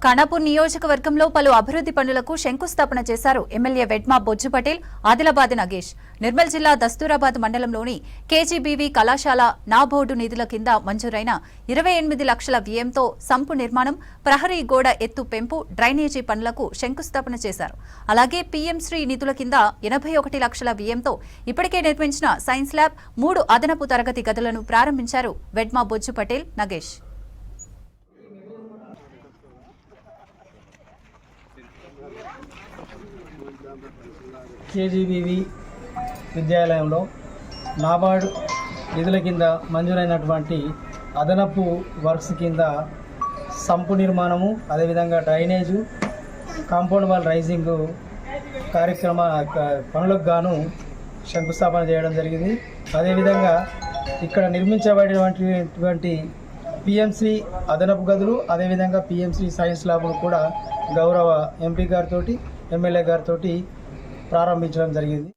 ఖానాపూర్ నియోజకవర్గంలో పలు అభివృద్ధి పనులకు శంకుస్థాపన చేశారు ఎమ్మెల్యే వెడ్మా బొజ్జు పటేల్, ఆదిలాబాద్ నగేష్. నిర్మల్ జిల్లా దస్తూరాబాద్ మండలంలోని కేజీబీవీ కళాశాల నా బోర్డు నిధుల కింద మంజూరైన 28 లక్షల వ్యయంతో సంపు నిర్మాణం, ప్రహరీ గోడ ఎత్తు పెంపు, డ్రైనేజీ పనులకు శంకుస్థాపన చేశారు. అలాగే పీఎం శ్రీ నిధుల కింద 81 లక్షల వ్యయంతో ఇప్పటికే నిర్మించిన సైన్స్ ల్యాబ్, 3 అదనపు తరగతి గదులను ప్రారంభించారు వెడ్మా బొజ్జు పటేల్, నగేష్. కేజీబీవీ విద్యాలయంలో నాబార్డు నిధుల కింద మంజూరైనటువంటి అదనపు వర్క్స్ కింద సంపు నిర్మాణము, అదేవిధంగా డ్రైనేజు, కాంపౌండ్ వాల్ రైజింగ్ కార్యక్రమ పనులకు గాను శంకుస్థాపన చేయడం జరిగింది. అదేవిధంగా ఇక్కడ నిర్మించబడినటువంటి పిఎంసి అదనపు గదులు, అదేవిధంగా పిఎంసి సైన్స్ ల్యాబ్ను కూడా గౌరవ ఎంపీ గారితో, ఎమ్మెల్యే గారితో ప్రారంభించడం జరిగింది.